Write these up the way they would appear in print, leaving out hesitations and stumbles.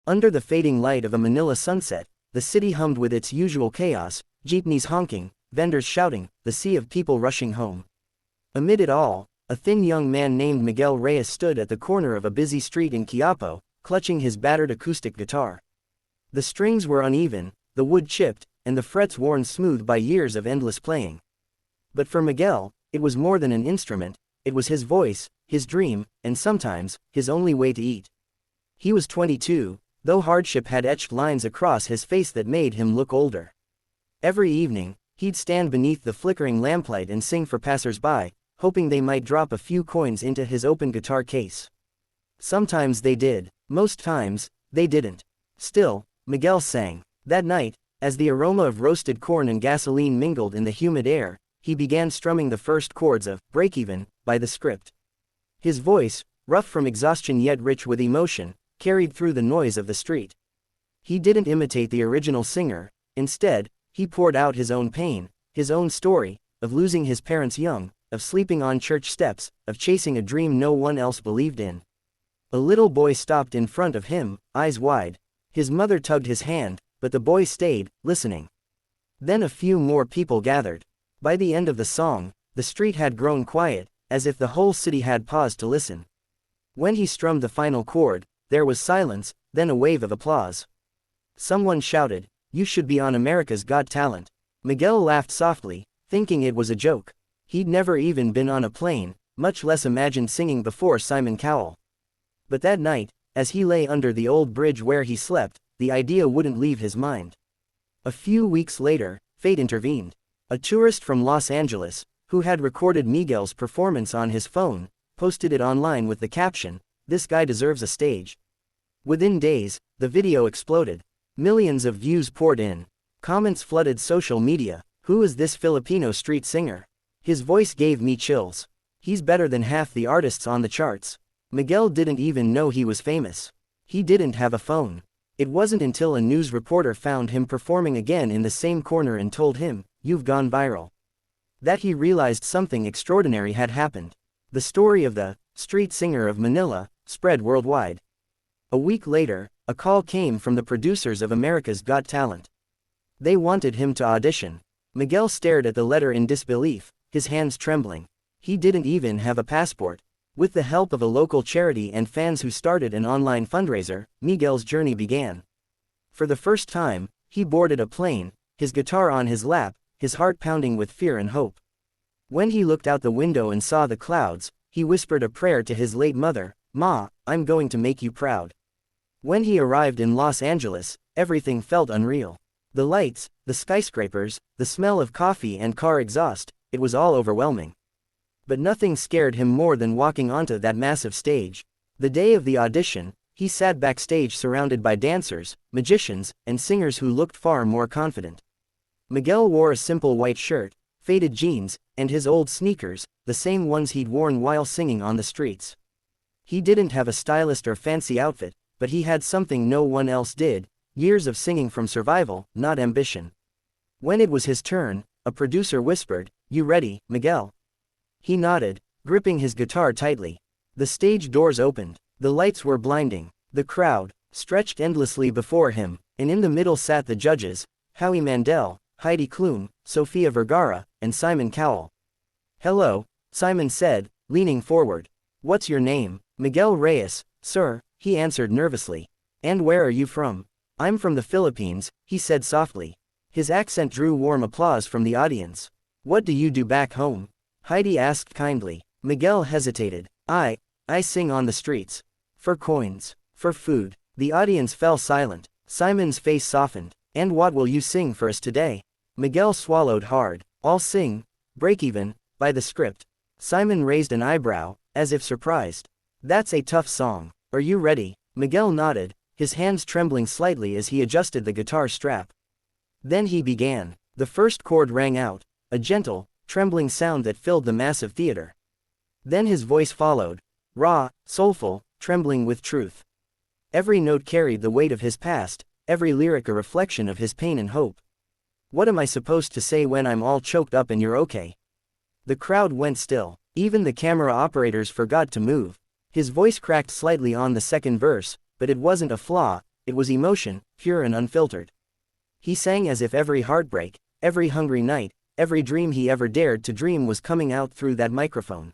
Under the fading light of a Manila sunset, the city hummed with its usual chaos, jeepneys honking, vendors shouting, the sea of people rushing home. Amid it all, a thin young man named Miguel Reyes stood at the corner of a busy street in Quiapo, clutching his battered acoustic guitar. The strings were uneven, the wood chipped, and the frets worn smooth by years of endless playing. But for Miguel, it was more than an instrument, it was his voice, his dream, and sometimes, his only way to eat. He was 22, though hardship had etched lines across his face that made him look older. Every evening, he'd stand beneath the flickering lamplight and sing for passers-by, hoping they might drop a few coins into his open guitar case. Sometimes they did, most times, they didn't. Still, Miguel sang. That night, as the aroma of roasted corn and gasoline mingled in the humid air, he began strumming the first chords of Breakeven by the script. His voice, rough from exhaustion yet rich with emotion, carried through the noise of the street. He didn't imitate the original singer, instead, he poured out his own pain, his own story, of losing his parents young, of sleeping on church steps, of chasing a dream no one else believed in. A little boy stopped in front of him, eyes wide. His mother tugged his hand, but the boy stayed, listening. Then a few more people gathered. By the end of the song, the street had grown quiet, as if the whole city had paused to listen. When he strummed the final chord, there was silence, then a wave of applause. Someone shouted, "You should be on America's Got Talent." Miguel laughed softly, thinking it was a joke. He'd never even been on a plane, much less imagined singing before Simon Cowell. But that night, as he lay under the old bridge where he slept, the idea wouldn't leave his mind. A few weeks later, fate intervened. A tourist from Los Angeles, who had recorded Miguel's performance on his phone, posted it online with the caption, "This guy deserves a stage." Within days, the video exploded. Millions of views poured in. Comments flooded social media. "Who is this Filipino street singer? His voice gave me chills. He's better than half the artists on the charts." Miguel didn't even know he was famous. He didn't have a phone. It wasn't until a news reporter found him performing again in the same corner and told him, "You've gone viral," that he realized something extraordinary had happened. The story of the street singer of Manila spread worldwide. A week later, a call came from the producers of America's Got Talent. They wanted him to audition. Miguel stared at the letter in disbelief, his hands trembling. He didn't even have a passport. With the help of a local charity and fans who started an online fundraiser, Miguel's journey began. For the first time, he boarded a plane, his guitar on his lap, his heart pounding with fear and hope. When he looked out the window and saw the clouds, he whispered a prayer to his late mother, "Ma, I'm going to make you proud." When he arrived in Los Angeles, everything felt unreal. The lights, the skyscrapers, the smell of coffee and car exhaust, it was all overwhelming. But nothing scared him more than walking onto that massive stage. The day of the audition, he sat backstage surrounded by dancers, magicians, and singers who looked far more confident. Miguel wore a simple white shirt, faded jeans, and his old sneakers, the same ones he'd worn while singing on the streets. He didn't have a stylist or fancy outfit, but he had something no one else did, years of singing from survival, not ambition. When it was his turn, a producer whispered, "You ready, Miguel?" He nodded, gripping his guitar tightly. The stage doors opened. The lights were blinding. The crowd stretched endlessly before him, and in the middle sat the judges, Howie Mandel, Heidi Klum, Sofia Vergara, and Simon Cowell. "Hello," Simon said, leaning forward. "What's your name?" "Miguel Reyes, sir," he answered nervously. "And where are you from?" "I'm from the Philippines," he said softly. His accent drew warm applause from the audience. "What do you do back home?" Heidi asked kindly. Miguel hesitated. I sing on the streets. For coins. For food." The audience fell silent. Simon's face softened. "And what will you sing for us today?" Miguel swallowed hard. "I'll sing Breakeven by the script." Simon raised an eyebrow, as if surprised. "That's a tough song. Are you ready?" Miguel nodded, his hands trembling slightly as he adjusted the guitar strap. Then he began. The first chord rang out, a gentle, trembling sound that filled the massive theater. Then his voice followed, raw, soulful, trembling with truth. Every note carried the weight of his past, every lyric a reflection of his pain and hope. "What am I supposed to say when I'm all choked up and you're okay?" The crowd went still. Even the camera operators forgot to move. His voice cracked slightly on the second verse, but it wasn't a flaw, It was emotion, pure and unfiltered. He sang as if every heartbreak, every hungry night, every dream he ever dared to dream was coming out through that microphone.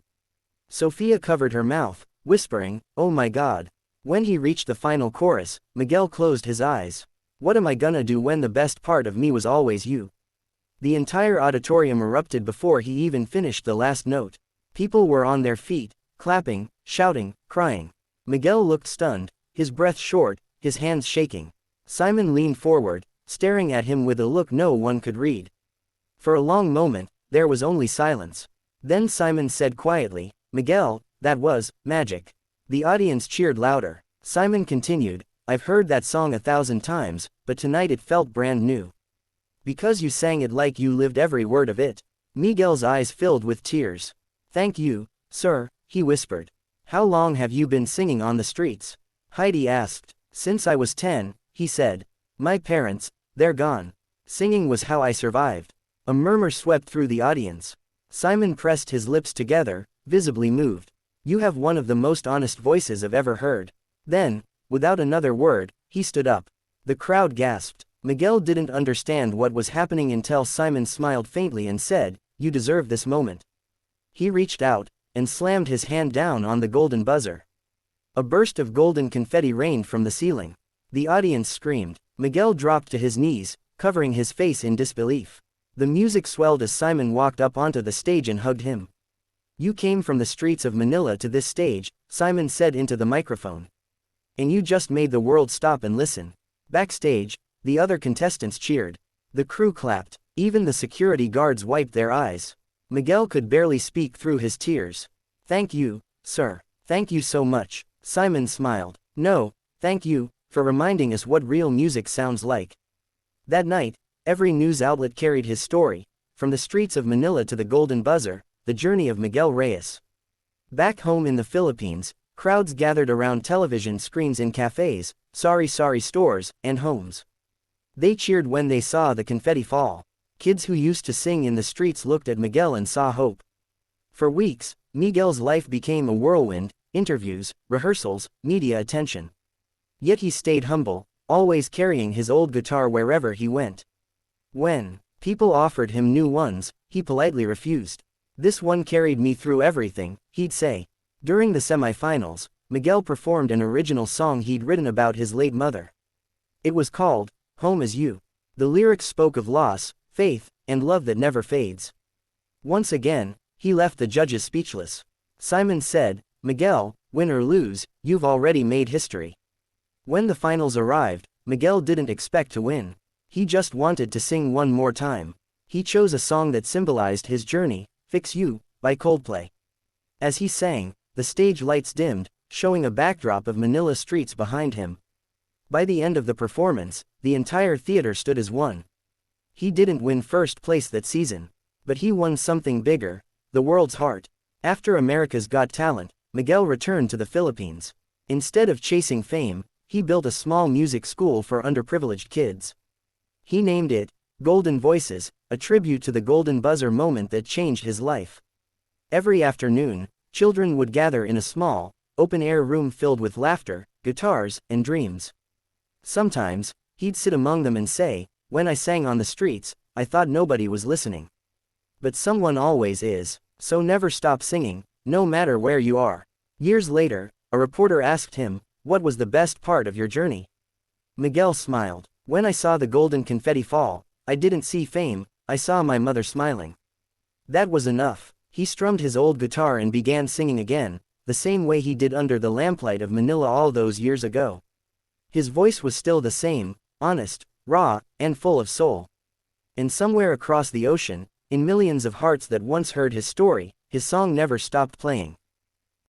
Sophia covered her mouth, whispering, "Oh my God." When he reached the final chorus, Miguel closed his eyes. "What am I gonna do when the best part of me was always you?" The entire auditorium erupted before he even finished the last note. People were on their feet, clapping, shouting, crying. Miguel looked stunned, his breath short, his hands shaking. Simon leaned forward, staring at him with a look no one could read. For a long moment, there was only silence. Then Simon said quietly, "Miguel, that was magic." The audience cheered louder. Simon continued, "I've heard that song 1,000 times, but tonight it felt brand new. Because you sang it like you lived every word of it." Miguel's eyes filled with tears. "Thank you, sir," he whispered. "How long have you been singing on the streets?" Heidi asked. "Since I was 10, he said. "My parents, they're gone. Singing was how I survived." A murmur swept through the audience. Simon pressed his lips together, visibly moved. "You have one of the most honest voices I've ever heard." Then, without another word, he stood up. The crowd gasped. Miguel didn't understand what was happening until Simon smiled faintly and said, "You deserve this moment." He reached out, and slammed his hand down on the golden buzzer. A burst of golden confetti rained from the ceiling. The audience screamed. Miguel dropped to his knees, covering his face in disbelief. The music swelled as Simon walked up onto the stage and hugged him. "You came from the streets of Manila to this stage," Simon said into the microphone. "And you just made the world stop and listen." Backstage, the other contestants cheered. The crew clapped. Even the security guards wiped their eyes. Miguel could barely speak through his tears. "Thank you, sir. Thank you so much." Simon smiled. "No, thank you, for reminding us what real music sounds like." That night, every news outlet carried his story, from the streets of Manila to the golden buzzer, the journey of Miguel Reyes. Back home in the Philippines, crowds gathered around television screens in cafes, sari-sari stores, and homes. They cheered when they saw the confetti fall. Kids who used to sing in the streets looked at Miguel and saw hope. For weeks, Miguel's life became a whirlwind: interviews, rehearsals, media attention. Yet he stayed humble, always carrying his old guitar wherever he went. When people offered him new ones, he politely refused. "This one carried me through everything," he'd say. During the semifinals, Miguel performed an original song he'd written about his late mother. It was called "Home Is You." The lyrics spoke of loss, faith, and love that never fades. Once again, he left the judges speechless. Simon said, "Miguel, win or lose, you've already made history." When the finals arrived, Miguel didn't expect to win. He just wanted to sing one more time. He chose a song that symbolized his journey, "Fix You," by Coldplay. As he sang, the stage lights dimmed, showing a backdrop of Manila streets behind him. By the end of the performance, the entire theater stood as one. He didn't win first place that season. But he won something bigger: the world's heart. After America's Got Talent, Miguel returned to the Philippines. Instead of chasing fame, he built a small music school for underprivileged kids. He named it Golden Voices, a tribute to the golden buzzer moment that changed his life. Every afternoon, children would gather in a small, open-air room filled with laughter, guitars, and dreams. Sometimes, he'd sit among them and say, "When I sang on the streets, I thought nobody was listening. But someone always is, so never stop singing, no matter where you are." Years later, a reporter asked him, "What was the best part of your journey?" Miguel smiled. "When I saw the golden confetti fall, I didn't see fame, I saw my mother smiling. That was enough." He strummed his old guitar and began singing again, the same way he did under the lamplight of Manila all those years ago. His voice was still the same, honest, raw, and full of soul. And somewhere across the ocean, in millions of hearts that once heard his story, his song never stopped playing.